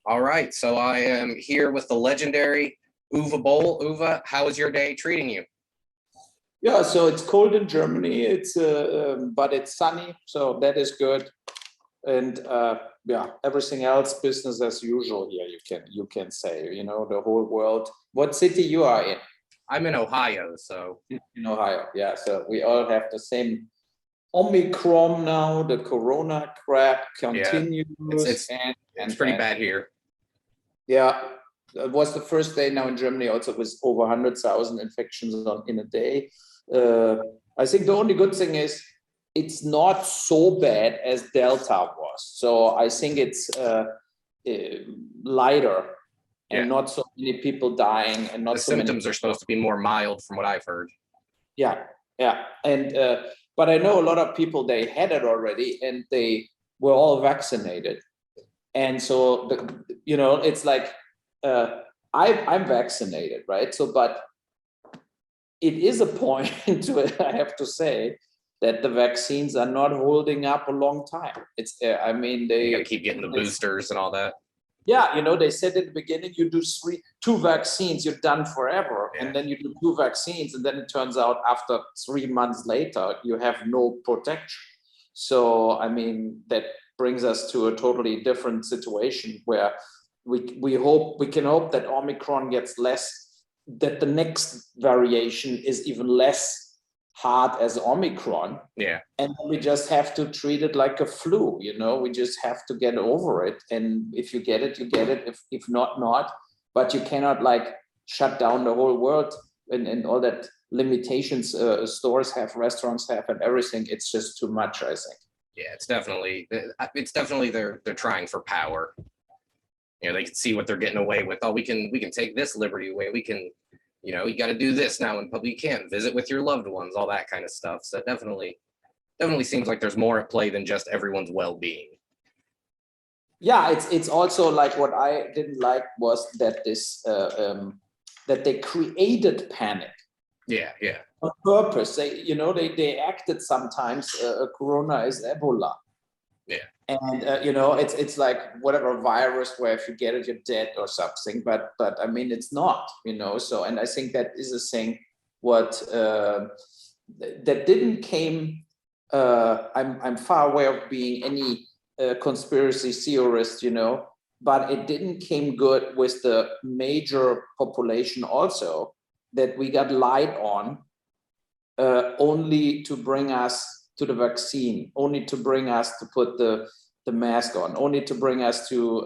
All right, so I am here with the legendary Uwe Boll. Uwe, how is your day treating you? Yeah, so it's cold in Germany. But it's sunny, so that is good. And yeah, everything else business as usual here. You can say, the whole world. What city you are in? I'm in Ohio, so In Ohio. Yeah, so we all have the same Omicron now. The Corona crap continues. It's pretty bad here. Yeah, it was the first day now in Germany also with over 100,000 infections in a day. I think the only good thing is it's not so bad as Delta was. So I think it's lighter and not so many people dying and not the so many symptoms are supposed to be more mild from what I've heard. Yeah. And but I know a lot of people, they had it already and they were all vaccinated. And so, it's like, I'm vaccinated, right? So, but it is a point to it, I have to say, that the vaccines are not holding up a long time. It's, You gotta keep getting the boosters and all that. Yeah, they said at the beginning, you do two vaccines, you're done forever. Yeah. And then you do two vaccines, and then it turns out after 3 months later, you have no protection. So, that brings us to a totally different situation where we can hope that Omicron gets less, that the next variation is even less hard as Omicron. Yeah. And we just have to treat it like a flu, we just have to get over it. And if you get it, you get it. If not, not. But you cannot like shut down the whole world and all that limitations stores have, restaurants have, and everything. It's just too much, I think. Yeah, it's definitely they're trying for power. They can see what they're getting away with. Oh, we can take this liberty away. We can, you got to do this now in public. You can't visit with your loved ones, all that kind of stuff. So it definitely seems like there's more at play than just everyone's well-being. Yeah, it's also like what I didn't like was that that they created panic. Yeah. On purpose. They acted sometimes. Corona is Ebola. Yeah. And it's like whatever virus where if you get it you're dead or something, but it's not, so. And I think that is a thing what that didn't came. I'm far away of being any conspiracy theorist, but it didn't came good with the major population also, that we got lied on only to bring us to the vaccine, only to bring us to put the mask on, only to bring us to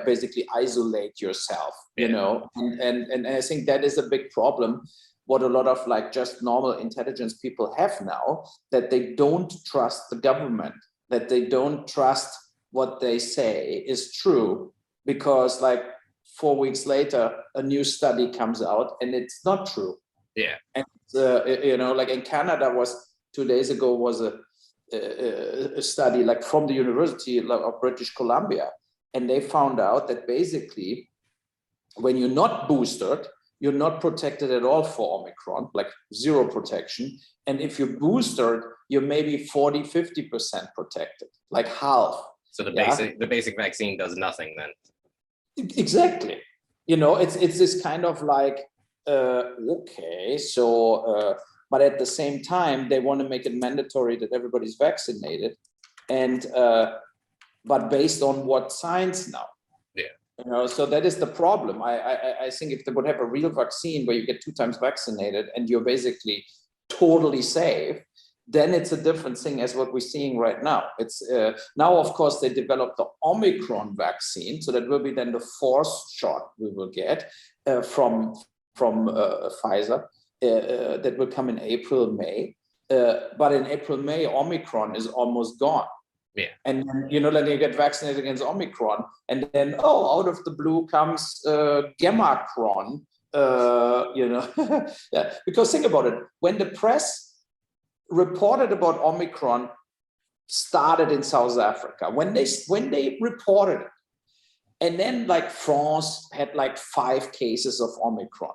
basically isolate yourself, And I think that is a big problem. What a lot of like just normal intelligence people have now, that they don't trust the government, that they don't trust what they say is true, because like 4 weeks later, a new study comes out and it's not true. Yeah. And like in Canada 2 days ago was a study like from the University of British Columbia, and they found out that basically when you're not boosted, you're not protected at all for Omicron, like zero protection. And if you're boosted, you're maybe 40-50% protected, like half. So the basic vaccine does nothing then. Exactly. It's this kind of like okay, so but at the same time, they want to make it mandatory that everybody's vaccinated, and but based on what science now? Yeah. So that is the problem. I think if they would have a real vaccine where you get 2 times vaccinated and you're basically totally safe, then it's a different thing as what we're seeing right now. It's now, of course, they developed the Omicron vaccine, so that will be then the 4th shot we will get from Pfizer. That will come in April, May. But in April, May, Omicron is almost gone. Yeah. And then, then you get vaccinated against Omicron, and then, out of the blue comes Gammacron, yeah. Because think about it, when the press reported about Omicron started in South Africa, when they reported it, and then like France had like 5 cases of Omicron.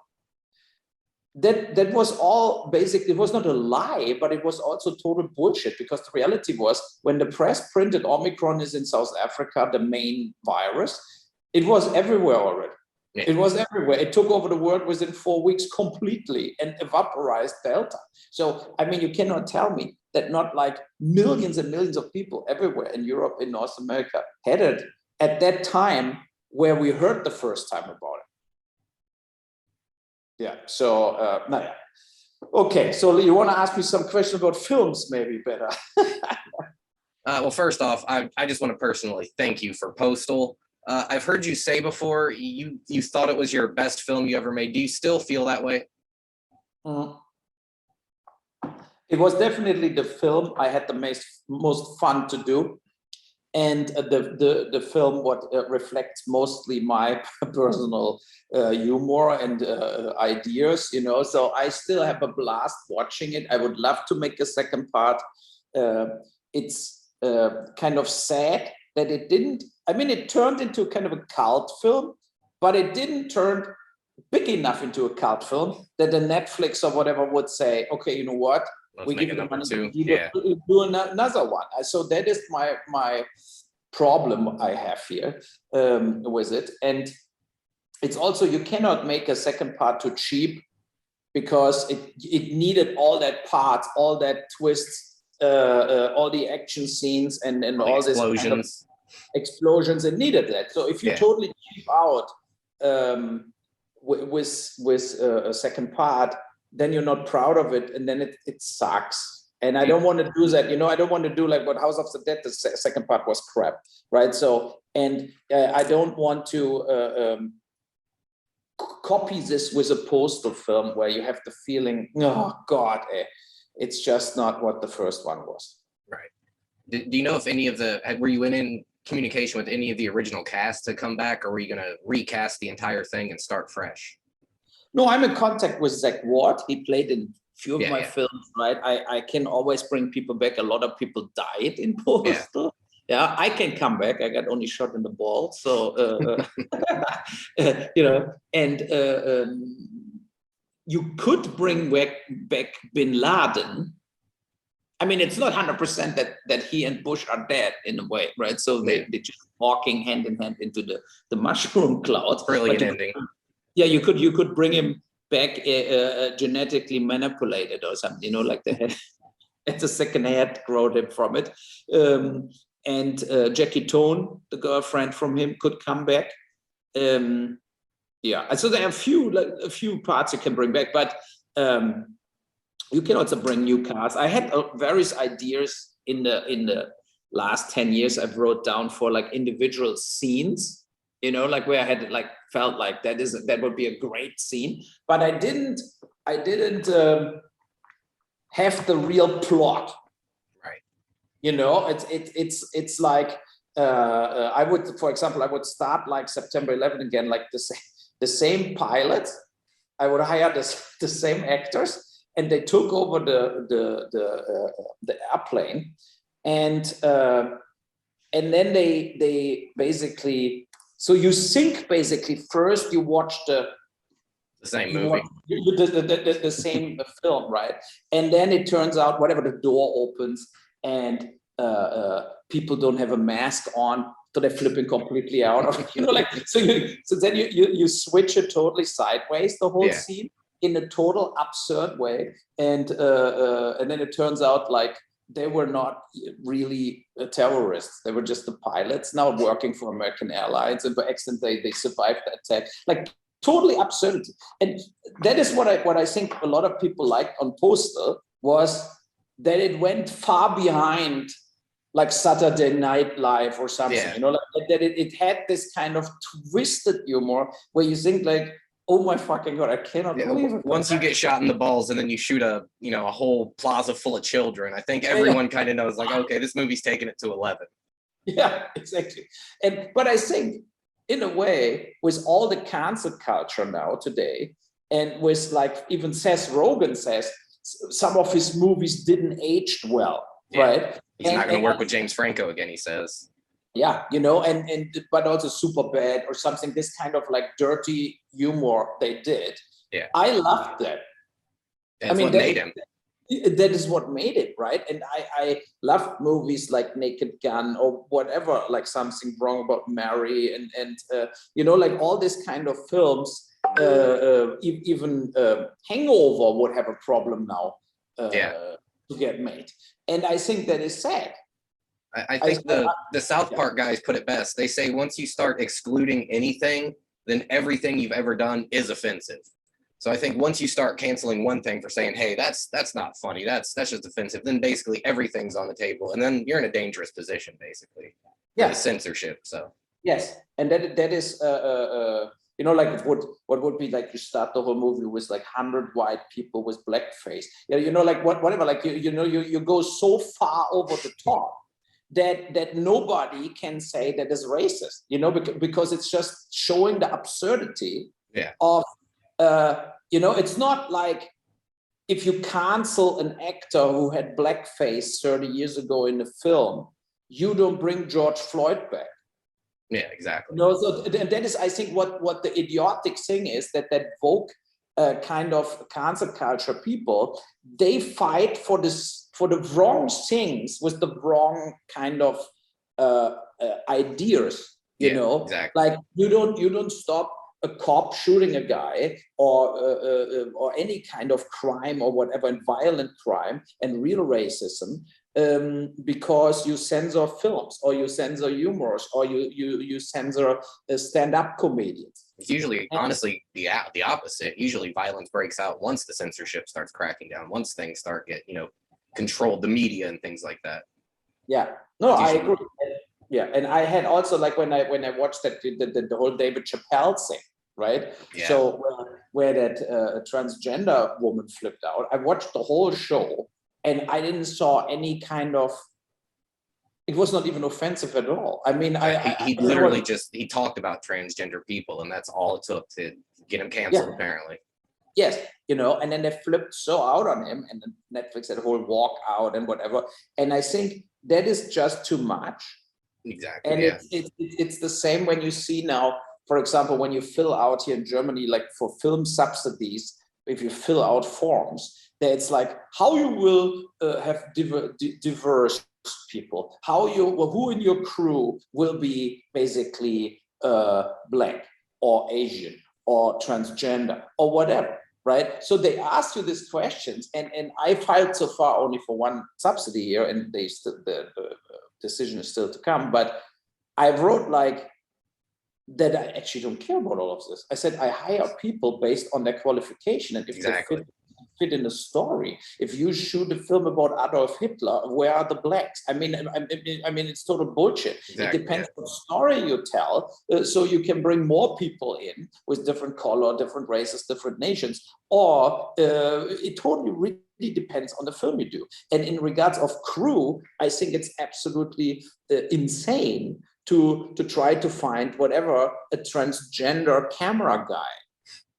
That was all basically, it was not a lie, but it was also total bullshit, because the reality was when the press printed Omicron is in South Africa, the main virus, It was everywhere already. Yeah. It was everywhere. It took over the world within 4 weeks completely and evaporized Delta. So, I mean, you cannot tell me that not like millions and millions of people everywhere in Europe, in North America, had it at that time where we heard the first time about it. Yeah. So, yeah. Okay. So you want to ask me some questions about films, maybe better. Well, first off, I just want to personally thank you for Postal. I've heard you say before you thought it was your best film you ever made. Do you still feel that way? It was definitely the film I had the most fun to do, and the film what reflects mostly my personal humor and ideas, you know. So I still have a blast watching it. I would love to make a second part. It's kind of sad that it didn't. I mean, it turned into kind of a cult film, but it didn't turn big enough into a cult film that the Netflix or whatever would say, okay, you know what? We give the money two. to do another one. So that is my problem I have here with it. And it's also, you cannot make a second part too cheap, because it needed all that parts, all that twists, all the action scenes and all this kind of explosions, and needed that. So if you totally cheap out with a second part, then you're not proud of it, and then it sucks. And I don't want to do that, you know. I don't want to do like what House of the Dead, the second part was crap, right? So, and I don't want to copy this with a Postal film where you have the feeling, oh God, it's just not what the first one was. Right. Do you know if any of were you in communication with any of the original cast to come back, or were you going to recast the entire thing and start fresh? No, I'm in contact with Zach Ward. He played in few of my films, right? I can always bring people back. A lot of people died in Postal. Yeah, I can come back. I got only shot in the ball. So, you know, and you could bring back Bin Laden. I mean, it's not 100% that he and Bush are dead in a way, right? So they're just walking hand in hand into the mushroom clouds. Brilliant ending. Yeah, you could bring him back genetically manipulated or something, you know, like they had the second head growed him from it. And Jackie Tone, the girlfriend from him, could come back. Yeah, so there are a few parts you can bring back, but you can also bring new cast. I had various ideas in the last 10 years I've wrote down for like individual scenes, you know, like where I had like felt like that would be a great scene, but I didn't have the real plot. Right. You know, it's like I would, for example, I would start like September 11 again, like the same pilot. I would hire the same actors, and they took over the airplane, and then they basically, so you think basically first you watch the same movie, the same film, right? And then it turns out whatever, the door opens and people don't have a mask on, so they're flipping completely out of, you know, like, so then you switch it totally sideways, the whole scene, in a total absurd way, and then it turns out like they were not really terrorists. They were just the pilots now working for American Airlines, and by accident they survived the attack. Like totally absurdity. And that is what I think a lot of people liked on Postal, was that it went far behind like Saturday Night Live or something, you know, like that it had this kind of twisted humor where you think like, oh my fucking God, I cannot believe it. Once you get shot in the balls and then you shoot a whole plaza full of children, I think everyone kind of knows like, okay, this movie's taking it to 11. Yeah, exactly. But I think in a way, with all the cancel culture now today, and with like even Seth Rogen says some of his movies didn't age well, right? He's not going to work with James Franco again, he says. Yeah, you know, but also Superbad or something, this kind of like dirty humor they did. Yeah, I loved that. That's what made him. that is what made it, right? And I love movies like Naked Gun or whatever, like Something Wrong About Mary, and like all this kind of films. Even Hangover would have a problem now to get made, and I think that is sad. I think the South Park guys put it best. They say once you start excluding anything, then everything you've ever done is offensive. So I think once you start canceling one thing for saying, hey, that's not funny, that's just offensive, then basically everything's on the table, and then you're in a dangerous position, basically. Yeah, censorship. So yes, and that is like what would be like you start the whole movie with like 100 white people with blackface, like whatever, like you go so far over the top that nobody can say that is racist, because it's just showing the absurdity of it's not like if you cancel an actor who had blackface 30 years ago in a film, you don't bring George Floyd back. Yeah, exactly. So that is, I think, what the idiotic thing is, that woke kind of cancel culture people, they fight for the wrong things with the wrong kind of ideas. Exactly. Like you don't stop a cop shooting a guy or any kind of crime or whatever, and violent crime and real racism, because you censor films or you censor humors or you censor stand-up comedians. It's usually, honestly, the opposite. Usually violence breaks out once the censorship starts cracking down, once things start get, controlled, the media and things like that. Yeah, no, I agree. Yeah, and I had also, like, when I watched that the whole David Chappelle thing, right? Yeah. So where that transgender woman flipped out, I watched the whole show and I didn't saw any kind of. It was not even offensive at all. I mean, he literally he talked about transgender people, and that's all it took to get him canceled, apparently. Yes, and then they flipped so out on him, and then Netflix had a whole walk out and whatever. And I think that is just too much. Exactly. And it's the same when you see now, for example, when you fill out here in Germany, like for film subsidies, if you fill out forms, that it's like how you will have diverse people, who in your crew will be basically black or Asian or transgender or whatever, right? So they ask you these questions, and I filed so far only for one subsidy here, and the decision is still to come. But I wrote like that I actually don't care about all of this. I said I hire people based on their qualification, and if they fit in the story. If you shoot a film about Adolf Hitler, where are the blacks? I mean, it's total bullshit. Exactly, it depends on the story you tell, so you can bring more people in with different color, different races, different nations, or it totally really depends on the film you do. And in regards of crew, I think it's absolutely insane to try to find whatever a transgender camera guy.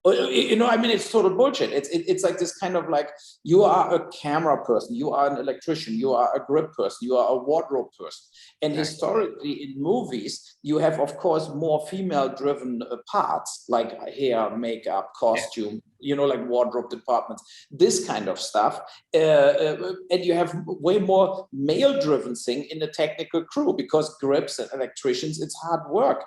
It's total bullshit. It's like this kind of like, you are a camera person, you are an electrician, you are a grip person, you are a wardrobe person. And historically in movies, you have, of course, more female-driven parts like hair, makeup, costume, like wardrobe departments, this kind of stuff. And you have way more male-driven thing in the technical crew, because grips and electricians, it's hard work.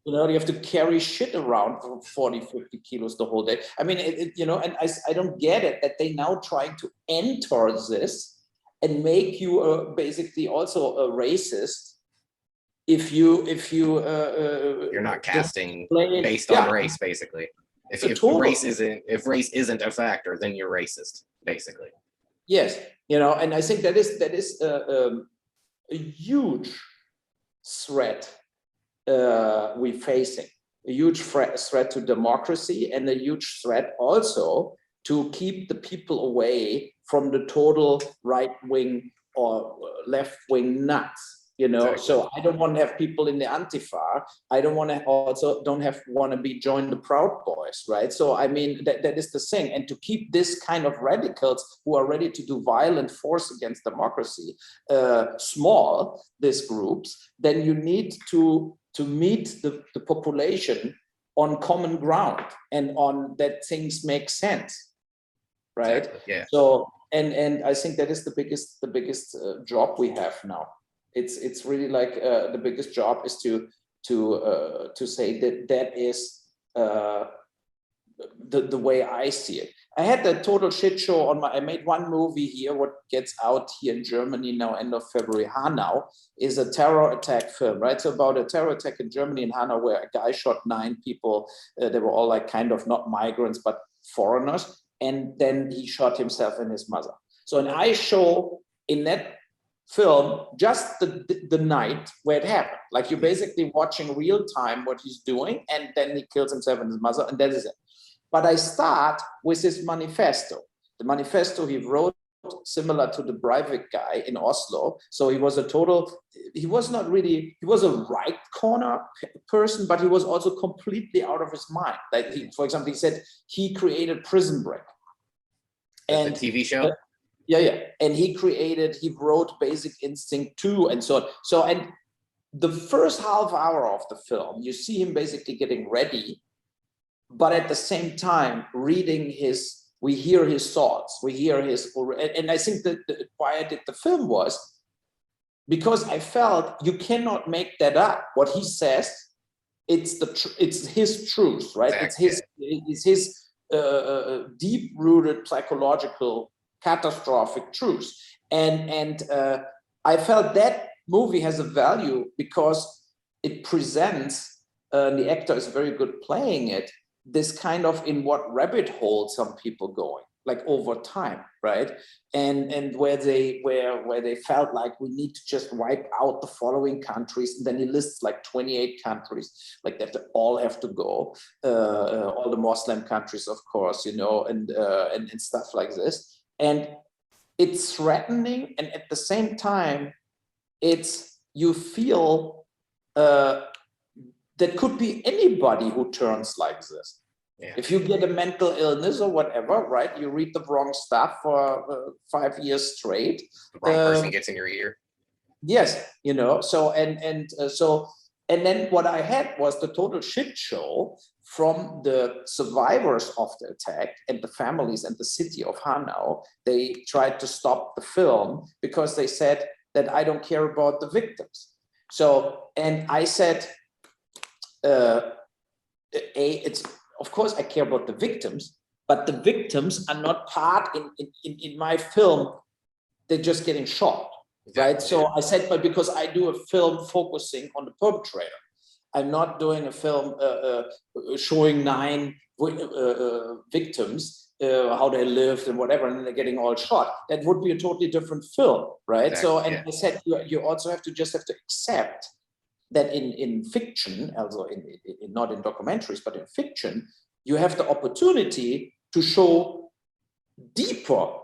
You have to carry shit around for 40, 50 kilos the whole day. I mean, and I don't get it that they now trying to enter this and make you basically also a racist if you're not casting based on race, basically. If race isn't a factor, then you're racist, basically. Yes, and I think that is a huge threat. We're facing a huge threat to democracy, and a huge threat also to keep the people away from the total right-wing or left-wing nuts. Exactly. So I don't want to have people in the Antifa. I don't want to be join the Proud Boys, right? So I mean that is the thing. And to keep this kind of radicals who are ready to do violent force against democracy small, these groups, then you need to meet the population on common ground and on that things make sense, right? Exactly, yeah. So and I think that is the biggest job we have now. It's really like the biggest job is to say that is the way I see it. I had the total shit show on I made one movie here, what gets out here in Germany now, end of February. Hanau is a terror attack film, right? So about a terror attack in Germany in Hanau, where a guy shot 9 people. They were all like kind of not migrants, but foreigners. And then he shot himself and his mother. So, and I show in that film just the night where it happened. Like you're basically watching real time what he's doing, and then he kills himself and his mother, and that is it. But I start with his manifesto. The manifesto he wrote, similar to the Breivik guy in Oslo. So he was he was a right corner person, but he was also completely out of his mind. Like for example, he said he created Prison Break. And the TV show? Yeah. And he wrote Basic Instinct 2 and so on. So, and the first half hour of the film, you see him basically getting ready, but at the same time we hear his thoughts, and I think that why I did the film was because I felt you cannot make that up. What he says, it's his truth, right? Exactly. It's his deep-rooted psychological catastrophic truth, and I felt that movie has a value because it presents, the actor is very good playing it, this kind of in what rabbit hole some people going, like over time, right? And where they felt like we need to just wipe out the following countries, and then he lists like 28 countries, like that they all have to go, all the Muslim countries, of course, you know, and stuff like this. And it's threatening, and at the same time, you feel that could be anybody who turns like this. Yeah. If you get a mental illness or whatever, right? You read the wrong stuff for 5 years straight. The wrong person gets in your ear. Yes, you know. So and then what I had was the total shit show from the survivors of the attack and the families and the city of Hanau. They tried to stop the film because they said that I don't care about the victims. So, and I said, it's of course I care about the victims, but the victims are not part in my film. They're just getting shot, right? So I said, but because I do a film focusing on the perpetrator, I'm not doing a film showing 9 victims, how they lived and whatever, and then they're getting all shot. That would be a totally different film, right? Exactly, so, and I said, you also have to accept that in fiction, also not in documentaries, but in fiction, you have the opportunity to show deeper,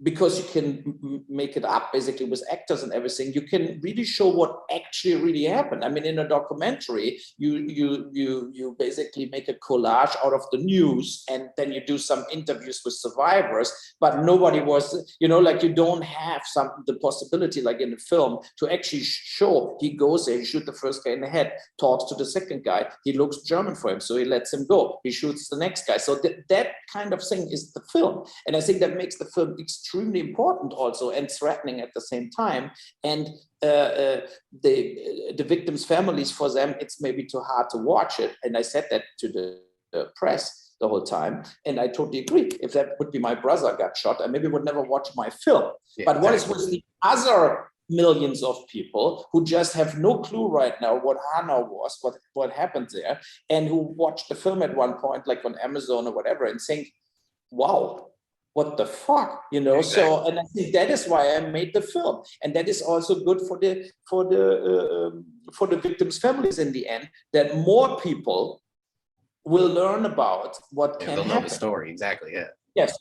because you can make it up basically with actors and everything. You can really show what actually really happened. I mean, in a documentary, you basically make a collage out of the news, and then you do some interviews with survivors, but nobody was, you know, like you don't have the possibility like in the film to actually show he goes there, he shoots the first guy in the head, talks to the second guy, he looks German for him, so he lets him go, he shoots the next guy. So that kind of thing is the film, and I think that makes the film extremely important also and threatening at the same time. And the victims' families, for them, it's maybe too hard to watch it. And I said that to the press the whole time, and I totally agree. If that would be my brother got shot, I maybe would never watch my film. Yeah, but what is with the other millions of people who just have no clue right now what Hanau was, what happened there, and who watched the film at one point, like on Amazon or whatever, and think, wow, what the fuck, you know? Exactly. So, and I think that is why I made the film, and that is also good for the victims' families in the end, that more people will learn about what can happen. They'll know the story, exactly. Yeah. Yes,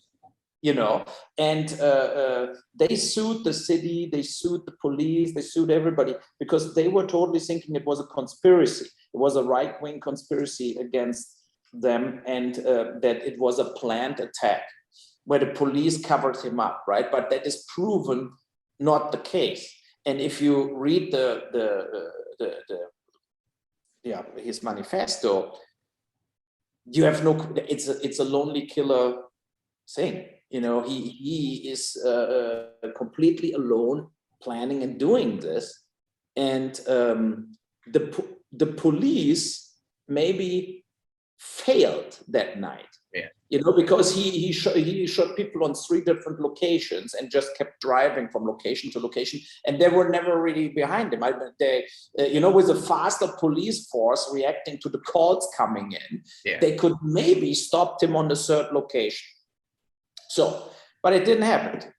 you know, and they sued the city, they sued the police, they sued everybody because they were totally thinking it was a conspiracy. It was a right-wing conspiracy against them, and that it was a planned attack where the police covered him up, right? But that is proven not the case. And if you read his manifesto, you have no. It's a lonely killer thing. he is completely alone planning and doing this. And the police maybe failed that night. Because he shot people on 3 different locations and just kept driving from location to location, and they were never really behind him. With a faster police force reacting to the calls coming in, they could maybe stop him on the 3rd location. So, but it didn't happen.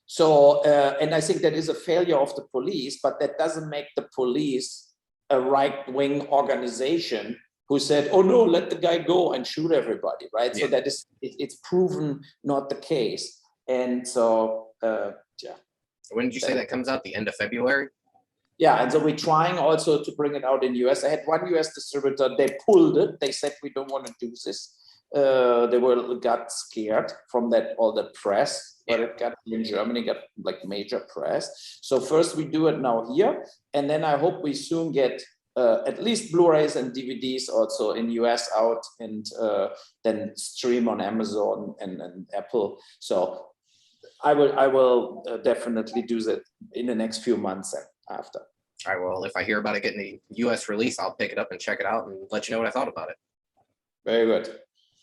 So, and I think that is a failure of the police, but that doesn't make the police a right-wing organization who said, "Oh no, let the guy go and shoot everybody," right? So that is, it's proven not the case. And so, When did you say that comes out? The end of February? Yeah, and so we're trying also to bring it out in US. I had one US distributor, they pulled it. They said, "We don't want to do this." They got scared from that, all the press, but it got in Germany, got like major press. So first we do it now here, and then I hope we soon get at least Blu-rays and DVDs also in US out, and then stream on Amazon and Apple. So I will definitely do that in the next few months and after. All right, well, if I hear about it getting a US release, I'll pick it up and check it out and let you know what I thought about it. Very good.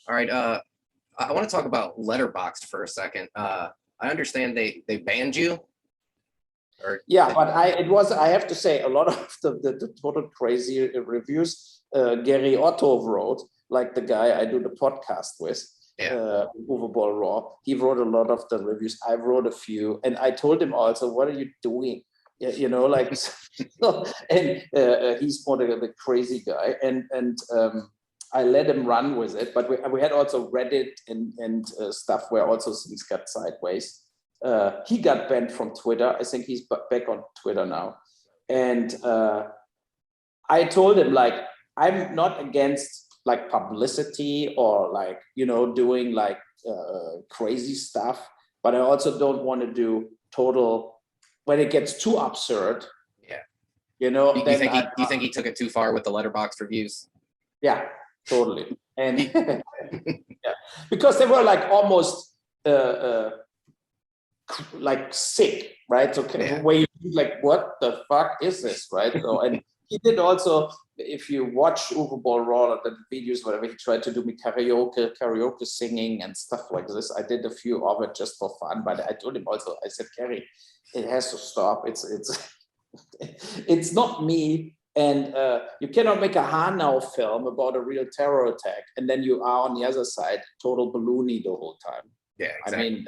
All right, I want to talk about Letterboxd for a second. I understand they banned you. Yeah, but I have to say, a lot of the total crazy reviews Gary Otto wrote, like the guy I do the podcast with, Uwe Boll, he wrote a lot of the reviews. I wrote a few, and I told him also, "What are you doing?" And he's more the crazy guy, and I let him run with it. But we had also Reddit and stuff where also things got sideways. He got banned from Twitter. I think he's back on Twitter now. And I told him, like, I'm not against like publicity or like, doing like crazy stuff, but I also don't want to do total, when it gets too absurd. Do you think he took it too far with the Letterboxd reviews? Yeah, totally. And because they were like almost like sick, right? So where you like, what the fuck is this, right? So, and he did also, if you watch Uwe Boll Raw, the videos, whatever, he tried to do me karaoke singing and stuff like this. I did a few of it just for fun, but I told him also, I said, Gary, it has to stop. It's not me. And you cannot make a Hanau film about a real terror attack, and then you are on the other side, total balloony the whole time. Yeah, exactly. I mean,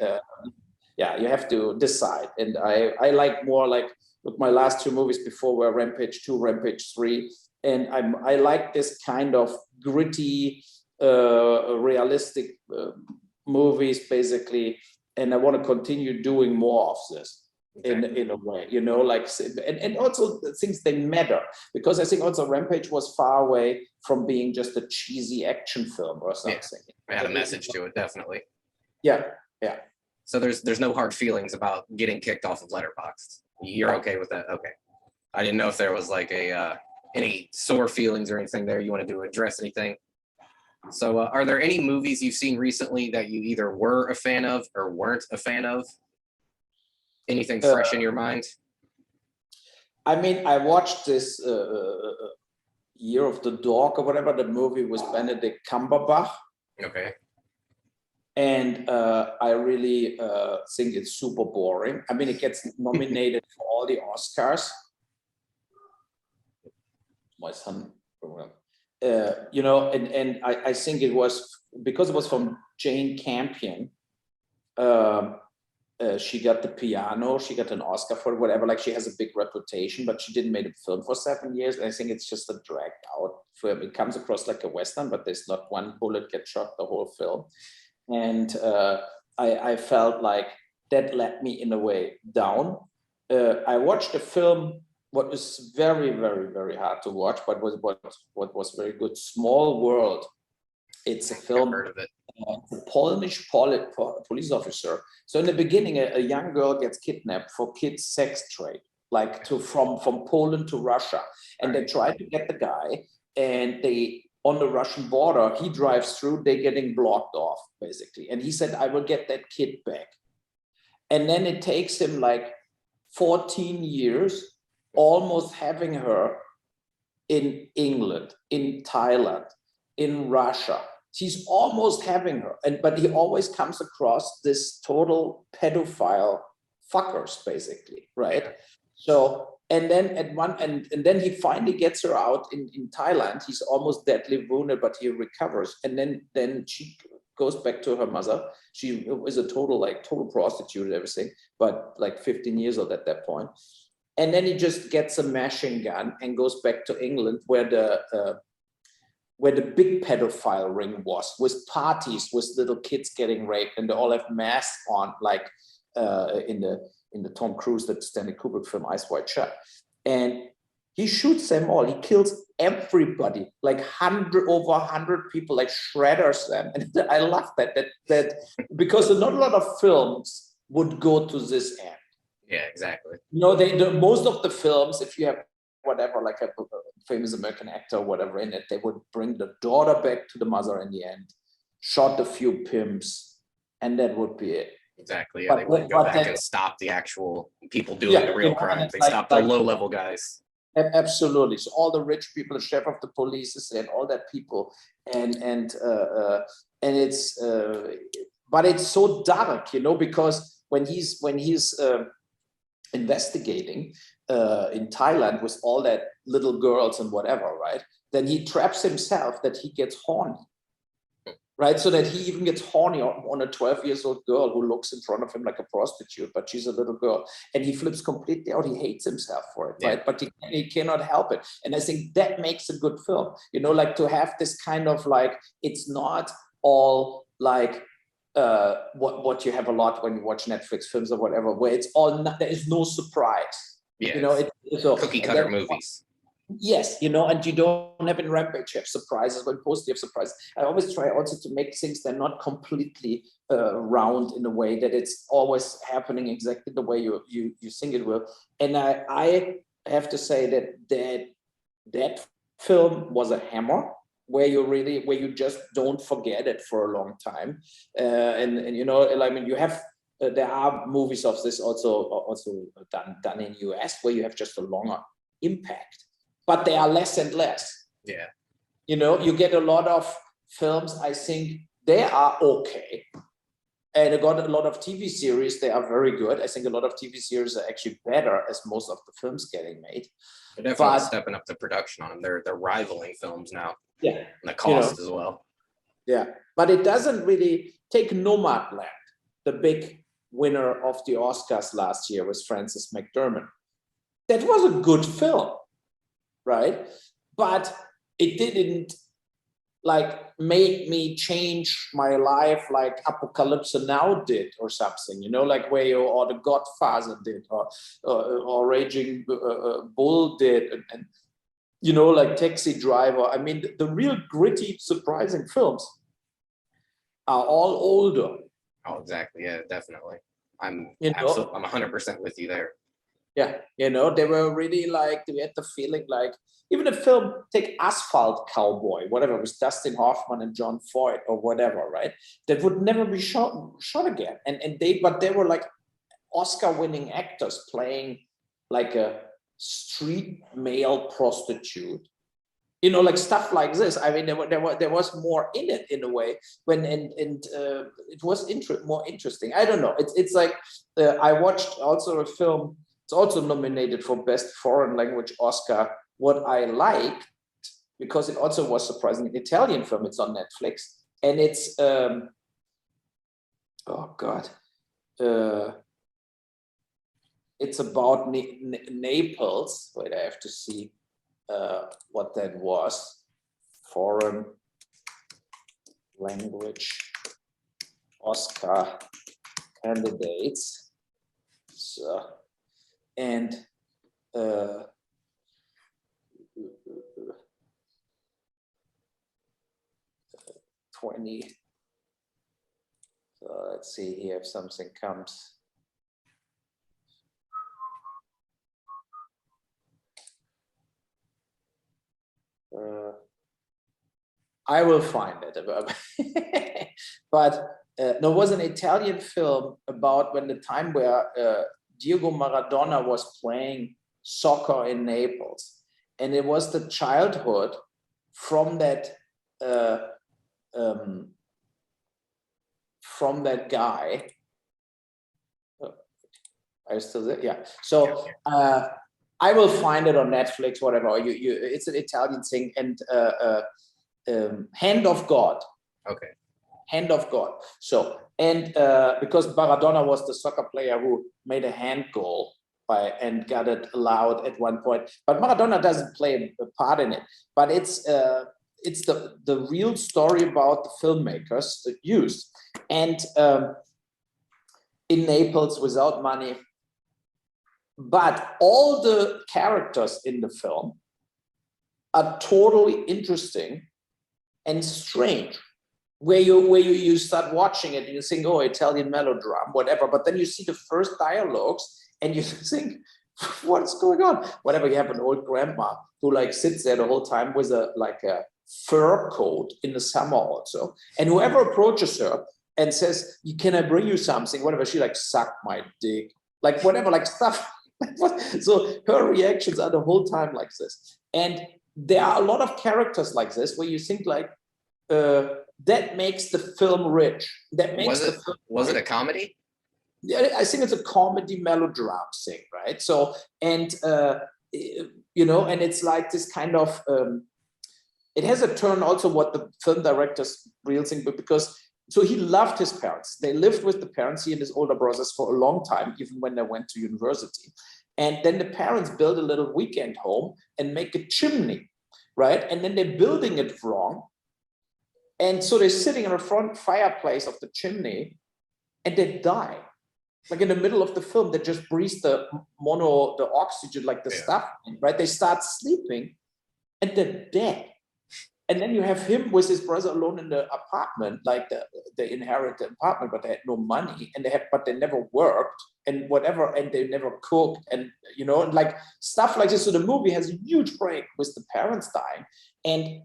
you have to decide. And I like more like, look, my last 2 movies before were Rampage 2, Rampage 3. And I like this kind of gritty, realistic movies, basically. And I want to continue doing more of this. In a way, like, and also the things, they matter, because I think also Rampage was far away from being just a cheesy action film or something. It had a message to it, definitely. Yeah. So there's no hard feelings about getting kicked off of Letterboxd. You're okay with that? Okay. I didn't know if there was like any sore feelings or anything there you wanted to address anything. So are there any movies you've seen recently that you either were a fan of or weren't a fan of? Anything fresh in your mind? I mean, I watched this Year of the Dog or whatever, the movie with Benedict Cumberbatch. Okay. And I really think it's super boring. I mean, it gets nominated for all the Oscars. My son, and I think it was, because it was from Jane Campion, she got the piano, she got an Oscar for it, whatever, like she has a big reputation, but she didn't make a film for 7 years. And I think it's just a dragged out film. It comes across like a Western, but there's not one bullet gets shot the whole film. And I felt like that let me in a way down. I watched a film, what was very, very, very hard to watch, but what was very good, Small World. It's a film. I've heard of it. A Polish police officer. So in the beginning, a young girl gets kidnapped for kids' sex trade, like from Poland to Russia, and they try to get the guy, and they on the Russian border. He drives through, they're getting blocked off, basically. And he said, I will get that kid back. And then it takes him like 14 years, almost having her in England, in Thailand, in Russia. He's almost having her. But he always comes across this total pedophile fuckers, basically, right? So, and then and then he finally gets her out in Thailand. He's almost deadly wounded, but he recovers. And then she goes back to her mother. She is a total prostitute and everything, but like 15 years old at that point. And then he just gets a machine gun and goes back to England, where the big pedophile ring was, with parties, with little kids getting raped, and they all have masks on, like in the Tom Cruise, that Stanley Kubrick film Eyes Wide Shut. And he shoots them all. He kills everybody, like over 100 people, like shredders them. And I love that because not a lot of films would go to this end. Yeah, exactly. You know, most of the films, if you have whatever, like a famous American actor or whatever in it, they would bring the daughter back to the mother in the end, shot a few pimps, and that would be it. Exactly. Yeah, they wouldn't go back and stop the actual people doing the real crimes. They stopped the low-level guys. Absolutely. So all the rich people, the chef of the police, and all that people, and it's but it's so dark, you know, because when he's investigating in Thailand with all that little girls and whatever, right? Then he traps himself that he gets horny, right? So that he even gets horny on a 12-year-old girl who looks in front of him like a prostitute, but she's a little girl. And he flips completely out. He hates himself for it, right? But he cannot help it. And I think that makes a good film, you know, like to have this kind of like, it's not all like, what you have a lot when you watch Netflix films or whatever, where it's all there is no surprise. Yeah, you know, it's so cookie cutter movies. Yes, you know, and you don't have in Rampage have surprises, but Post you have surprises. I always try also to make things that are not completely round in a way that it's always happening exactly the way you think it will. And I have to say that film was a hammer, where you just don't forget it for a long time. And you know, I mean, you have there are movies of this also done in US where you have just a longer impact, but they are less and less. Yeah. You know, you get a lot of films, I think they are okay. And I got a lot of TV series, they are very good. I think a lot of TV series are actually better as most of the films getting made. They're definitely stepping up the production on them. They're rivaling films now. Yeah. And the cost as well. Yeah. But it doesn't really take Nomadland, the big winner of the Oscars last year with Frances McDormand. That was a good film, right? But it didn't like make me change my life like Apocalypse Now did or something, you know, like or The Godfather did or Raging Bull did, and you know, like Taxi Driver. I mean, the real gritty, surprising films are all older. Oh, exactly. Yeah, definitely. I'm 100% with you there. Yeah, you know, they were really like, we had the feeling like, even a film, take Asphalt Cowboy, whatever, with Dustin Hoffman and John Voight or whatever, right? That would never be shot again. But they were like Oscar-winning actors playing like a street male prostitute, you know, like stuff like this. I mean, there was more in it in a way when it was more interesting. I don't know. It's like I watched also a film. It's also nominated for Best Foreign Language Oscar. What I liked, because it also was surprising, an Italian film. It's on Netflix, and it's it's about Naples. Wait, I have to see what that was. Foreign Language Oscar candidates. So, and 20. So let's see here if something comes. I will find it. But there was an Italian film about when the time where Diego Maradona was playing soccer in Naples, and it was the childhood from that guy. Are you still there? Yeah. So I will find it on Netflix, whatever. It's an Italian thing, and Hand of God. Okay. Hand of God. So, and because Maradona was the soccer player who made a hand goal and got it allowed at one point, but Maradona doesn't play a part in it. But it's the real story about the filmmakers that used, and in Naples without money. But all the characters in the film are totally interesting and strange. Where you start watching it and you think, oh, Italian melodrama, whatever. But then you see the first dialogues and you think, what's going on? Whatever. You have an old grandma who like sits there the whole time with a fur coat in the summer also. And whoever approaches her and says, can I bring you something? Whatever, she like, suck my dick. Like whatever, like stuff. So her reactions are the whole time like this. And there are a lot of characters like this where you think like, that makes the film rich. That makes was it a comedy? Yeah, I think it's a comedy melodrama thing, right? So, and you know, and it's like this kind of it has a turn also what the film director's real thing, but because so he loved his parents. They lived with the parents, he and his older brothers, for a long time, even when they went to university. And then the parents build a little weekend home and make a chimney, right? And then they're building it wrong. And so they're sitting in the front fireplace of the chimney and they die. Like in the middle of the film, they just breathe the oxygen, like the stuff, right? They start sleeping and they're dead. And then you have him with his brother alone in the apartment, like they inherit the apartment, but they had no money, and but they never worked and whatever, and they never cooked, and you know, like stuff like this. So the movie has a huge break with the parents dying, and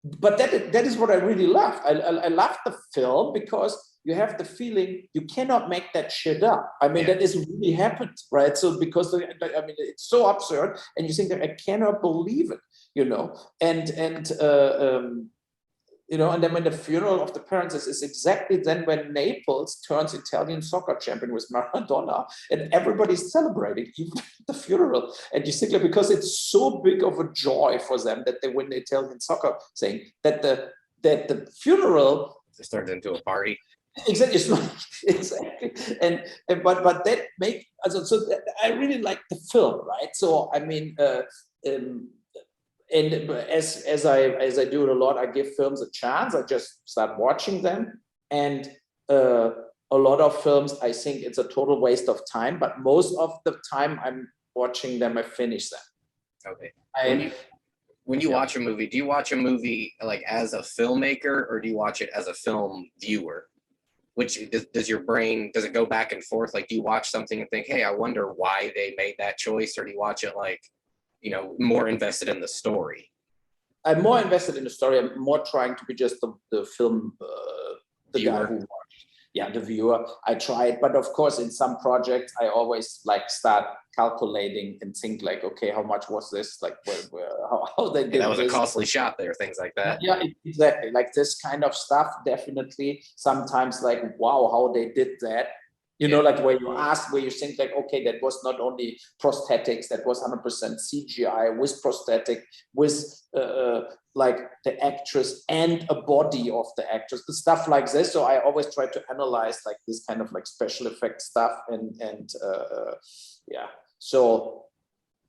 but that is what I really loved. I loved the film because you have the feeling you cannot make that shit up. I mean, that is really happened, right? So because I mean, it's so absurd, and you think that I cannot believe it, you know, and you know, and then when the funeral of the parents is exactly then when Naples turns Italian soccer champion with Maradona, and everybody's celebrating, even the funeral. And you think, like, because it's so big of a joy for them that they win the Italian soccer thing, that the funeral just turned into a party. Exactly, exactly, and but that make so that, I really like the film, right? So I mean, and as I do it a lot, I give films a chance. I just start watching them, and a lot of films I think it's a total waste of time. But most of the time I'm watching them, I finish them. Okay. When you watch a movie, do you watch a movie like as a filmmaker, or do you watch it as a film viewer? Which does your brain, does it go back and forth? Like, do you watch something and think, hey, I wonder why they made that choice? Or do you watch it like, you know, more invested in the story? I'm more invested in the story. I'm more trying to be just the film, the viewer. Guy who watched, the viewer. I try it, but of course, in some projects, I always like start calculating and think like, okay, how much was this? Like, how they did that was this. A costly shot there, things like that. Yeah, exactly. Like this kind of stuff, definitely. Sometimes like, wow, how they did that. You know, like where you think like, okay, that was not only prosthetics, that was 100% CGI with prosthetic, with like the actress and a body of the actress, the stuff like this. So I always try to analyze like this kind of like special effect stuff, and so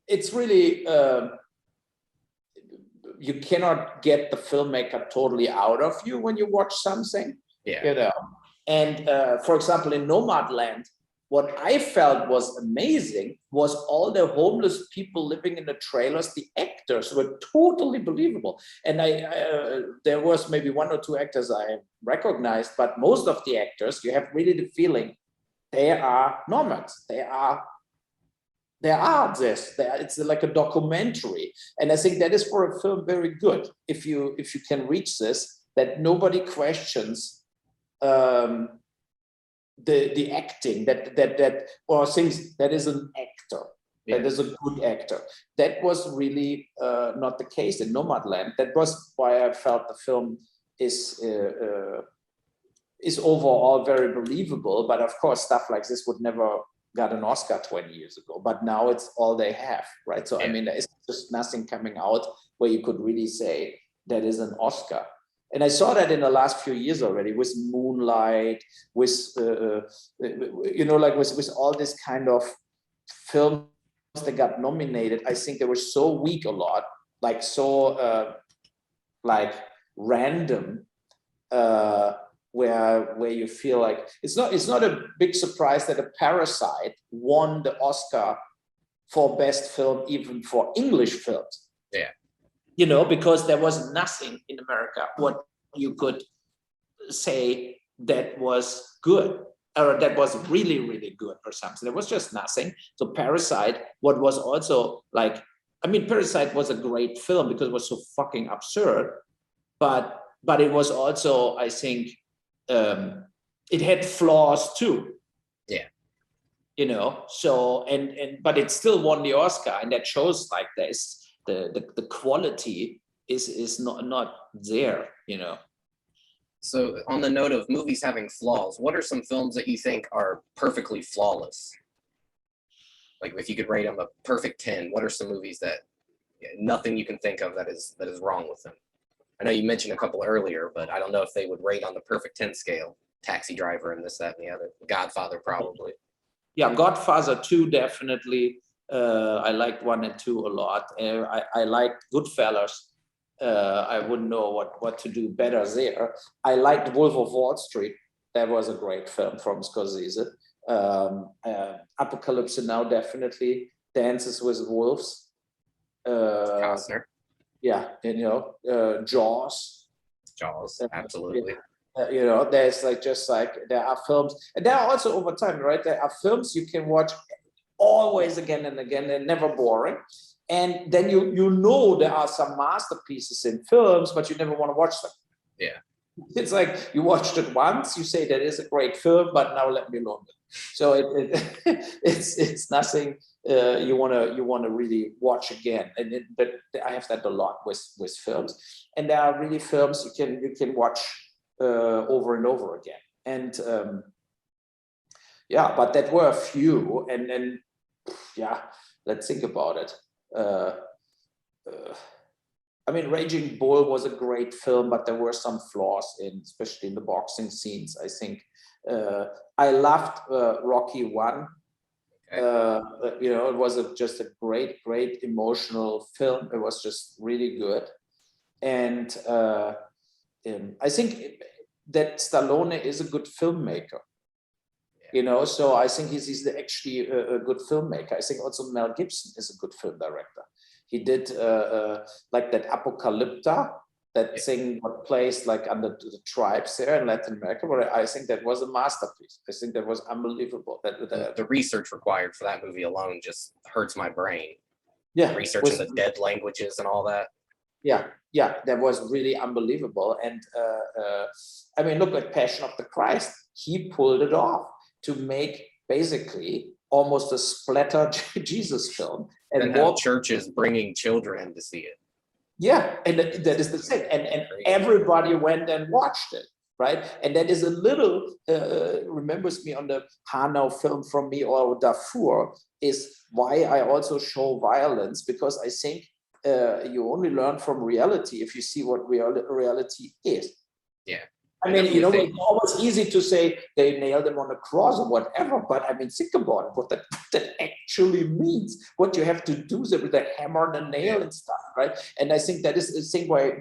it's really you cannot get the filmmaker totally out of you when you watch something. You know. And for example, in Nomadland, what I felt was amazing was all the homeless people living in the trailers. The actors were totally believable. And there was maybe one or two actors I recognized, but most of the actors, you have really the feeling they are nomads. They are there are this. It's like a documentary, and I think that is for a film very good. If you can reach this, that nobody questions the acting, that or thinks that is an actor. Yeah. That is a good actor. That was really not the case in Nomadland. That was why I felt the film is overall very believable. But of course, stuff like this would never got an Oscar 20 years ago. But now it's all they have, right? So yeah. I mean, there is just nothing coming out where you could really say that is an Oscar. And I saw that in the last few years already with Moonlight, with like with all this kind of films that got nominated. I think they were so weak a lot, like so like random, where you feel like it's not a big surprise that a Parasite won the Oscar for best film, even for English films. Yeah. Because there was nothing in America what you could say that was good or that was really, really good or something. There was just nothing. So Parasite, what was also like, I mean, Parasite was a great film because it was so fucking absurd, but it was also, I think, it had flaws too. Yeah. So, but it still won the Oscar, and that shows like this. The quality is not there, So on the note of movies having flaws, what are some films that you think are perfectly flawless? Like if you could rate them a perfect 10, what are some movies that nothing you can think of that is wrong with them? I know you mentioned a couple earlier, but I don't know if they would rate on the perfect 10 scale. Taxi Driver and this, that, and the other. Godfather probably. Yeah, Godfather 2 definitely. I liked 1 and 2 a lot. I liked Goodfellas. I wouldn't know what to do better there. I liked Wolf of Wall Street. That was a great film from Scorsese. Apocalypse Now definitely. Dances with Wolves. Costner. Yeah, Jaws. Jaws, absolutely. There's there are films, and there are also over time, right? There are films you can watch always again and again, and never boring. And then you there are some masterpieces in films, but you never want to watch them. Yeah. It's like you watched it once, you say that is a great film, but now let me alone. So it's nothing you want to really watch again. But I have that a lot with films, and there are really films you can watch over and over again. And but that were a few, and then let's think about it. I mean, Raging Bull was a great film, but there were some flaws especially in the boxing scenes. I think I loved Rocky 1. Okay. It was just a great emotional film. It was just really good, and I think that Stallone is a good filmmaker. So I think he's actually a good filmmaker. I think also Mel Gibson is a good film director. He did like that Apocalypta, that thing what plays like under the tribes there in Latin America, where I think that was a masterpiece. I think that was unbelievable. The research required for that movie alone just hurts my brain. Yeah, researching the dead languages and all that. Yeah, that was really unbelievable. And I mean, look at Passion of the Christ. He pulled it off to make basically almost a splatter Jesus film. And have churches bringing children to see it. Yeah, and that is the thing. And everybody went and watched it, right? And that is a little, remembers me on the Hanau film from me or Darfur, is why I also show violence, because I think you only learn from reality if you see what reality is. Yeah. I mean, it's always easy to say they nailed them on a cross or whatever, but I mean, think about it, what that actually means, what you have to do with a hammer and a nail and stuff, right? And I think that is the thing why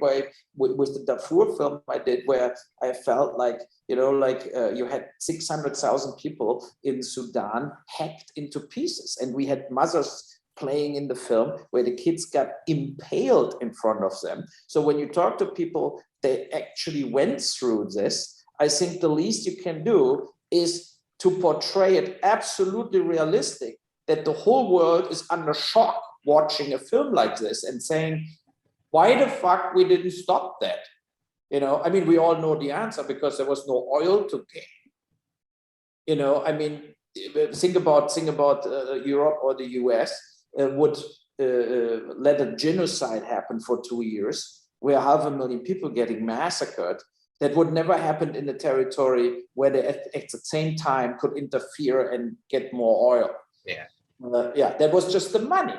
with the Darfur film I did, where I felt like, you had 600,000 people in Sudan hacked into pieces, and we had mothers playing in the film where the kids got impaled in front of them. So when you talk to people, they actually went through this. I think the least you can do is to portray it absolutely realistic, that the whole world is under shock watching a film like this and saying, why the fuck we didn't stop that? You know, I mean, we all know the answer, because there was no oil to gain. You know, I mean, think about Europe or the US would let a genocide happen for 2 years, where 500,000 people getting massacred. That would never happen in a territory where they at the same time could interfere and get more oil. Yeah. Yeah, that was just the money.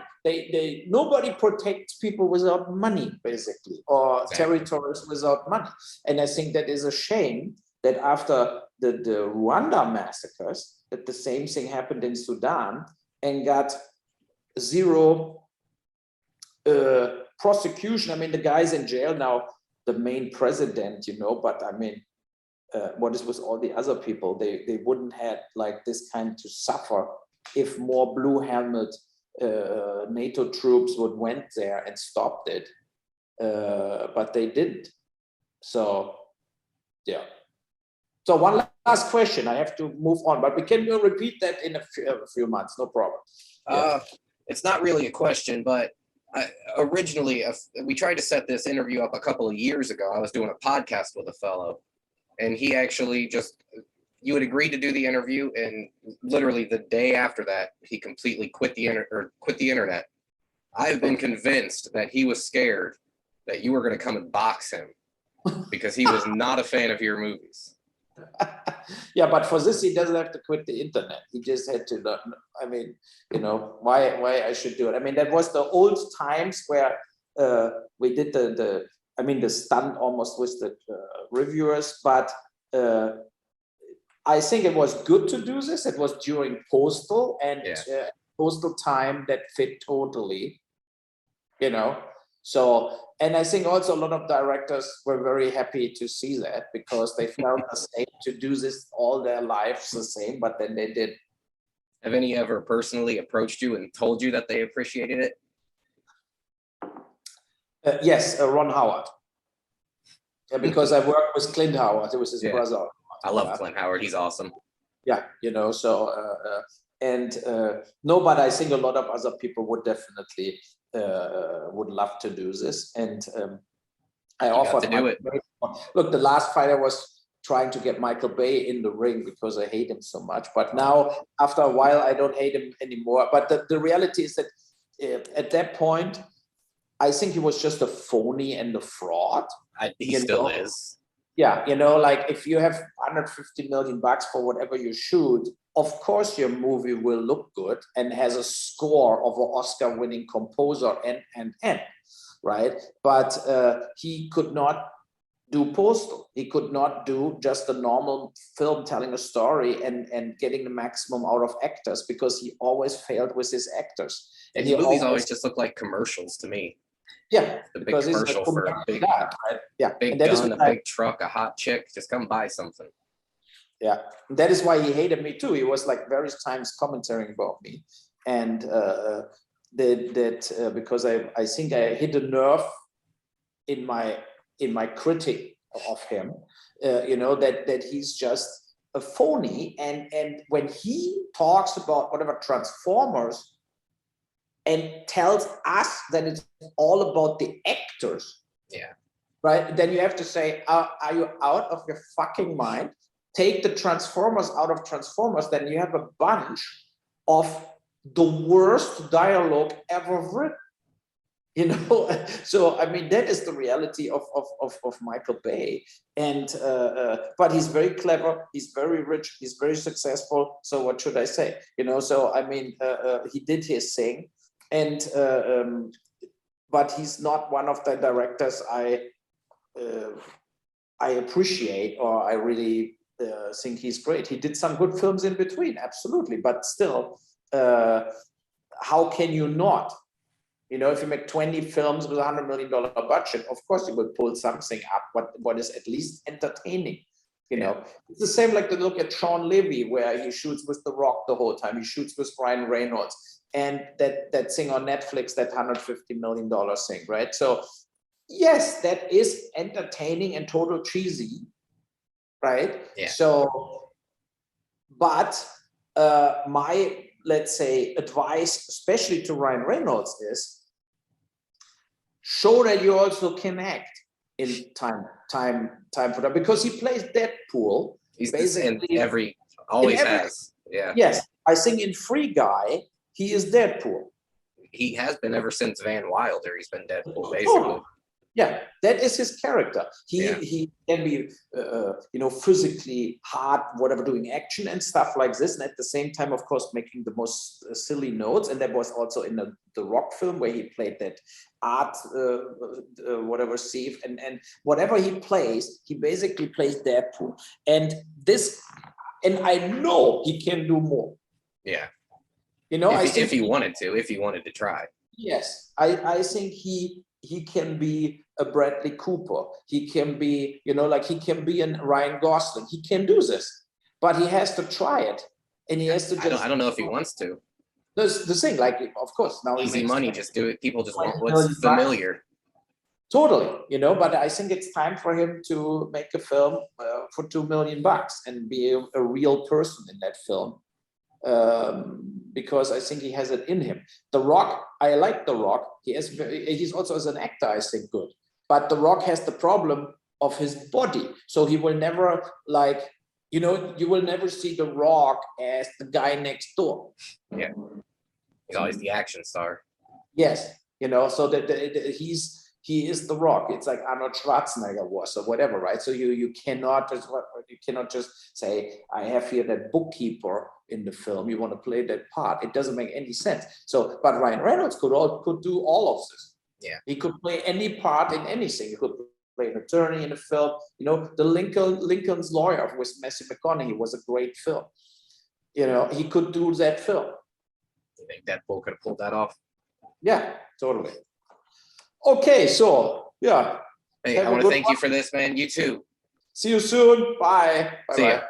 Nobody protects people without money, basically, or territories without money. And I think that is a shame that after the Rwanda massacres, that the same thing happened in Sudan and got zero prosecution. I mean, the guy's in jail now, the main president, you know, but I mean, what is with all the other people? They wouldn't have like this kind to suffer if more blue helmet NATO troops would went there and stopped it, but they didn't. So yeah. So one last question. I have to move on, but we can repeat that in a few months. No problem. Yeah. It's not really a question, but originally we tried to set this interview up a couple of years ago. I was doing a podcast with a fellow, and he actually you had agreed to do the interview, and literally the day after that, he completely quit the internet. I've been convinced that he was scared that you were going to come and box him because he was not a fan of your movies. Yeah, but for this, he doesn't have to quit the internet. He just had to, I mean, you know, why I should do it. I mean, that was the old times where we did the stunt almost with the reviewers, but I think it was good to do this. It was during Postal, and Postal time that fit totally, you know. So, and I think also a lot of directors were very happy to see that, because they felt the same to do this all their lives the same, but then they did. Have any ever personally approached you and told you that they appreciated it? Yes, Ron Howard. Yeah, because I worked with Clint Howard. It was his brother. I love Clint Howard. He's awesome. Yeah, you know, so, no, but I think a lot of other people would definitely would love to do this. And I offered to do it. Look, the last fight I was trying to get Michael Bay in the ring because I hate him so much. But now, after a while, I don't hate him anymore. But the reality is that at that point, I think he was just a phony and a fraud. He still is. Yeah, you know, like if you have 150 million bucks for whatever you shoot, of course your movie will look good and has a score of an Oscar-winning composer and right? But he could not do Postal. He could not do just a normal film telling a story and getting the maximum out of actors, because he always failed with his actors. And his movies always just look like commercials to me. Yeah, the big commercial for a big, right? Yeah, big gun, a big truck, a hot chick. Just come buy something. Yeah, that is why he hated me too. He was like various times commenting about me, and because I think I hit a nerve in my critique of him. You know, that he's just a phony, and when he talks about whatever Transformers, and tells us that it's all about the actors. Yeah. Right? Then you have to say, are you out of your fucking mind? Take the Transformers out of Transformers, then you have a bunch of the worst dialogue ever written. You know, so I mean, that is the reality of Michael Bay. And but he's very clever, he's very rich, he's very successful. So what should I say? You know, so I mean, he did his thing. And but he's not one of the directors I appreciate, or I really think he's great. He did some good films in between, absolutely, but still, how can you not? You know, if you make 20 films with $100 million budget, of course you will pull something up, what is at least entertaining. You know, it's the same like to look at Sean Levy, where he shoots with The Rock the whole time. He shoots with Ryan Reynolds. And that thing on Netflix, that $150 million thing, right? So yes, that is entertaining and total cheesy, right? Yeah. So, but my let's say, advice, especially to Ryan Reynolds, is show that you also can act in time for that, because he plays Deadpool. He's basically in every, always in every, has. Yeah. Yes, I think in Free Guy he is Deadpool. He has been ever since Van Wilder. He's been Deadpool, basically. Oh, yeah, that is his character. He can be, physically hard, whatever, doing action and stuff like this, and at the same time, of course, making the most silly notes. And that was also in the Rock film where he played that art, whatever, thief, and whatever he plays, he basically plays Deadpool. And I know he can do more. Yeah. If he wanted to try. Yes, I think he can be a Bradley Cooper. He can be, he can be a Ryan Gosling. He can do this, but he has to try it, and he has to just. I don't know if he wants to. There's the thing, of course, now easy money, just do it. People just want what's $20 million familiar. Totally, but I think it's time for him to make a film for $2 million and be a real person in that film. Because I think he has it in him. The Rock, I like The Rock. He's also as an actor, I think, good. But The Rock has the problem of his body. So he will never you will never see The Rock as the guy next door. Yeah. He's always the action star. Yes. So that he is The Rock. It's like Arnold Schwarzenegger was, or whatever, right? So you cannot just say, I have here that bookkeeper in the film. You want to play that part? It doesn't make any sense. So, but Ryan Reynolds could do all of this. Yeah, he could play any part in anything. He could play an attorney in a film. The Lincoln's Lawyer with Matthew McConaughey was a great film. He could do that film. You think Deadpool could have pulled that off? Yeah, totally. Okay, so yeah. Hey, I want to thank you for this, man. You too. See you soon. Bye. Bye. See ya.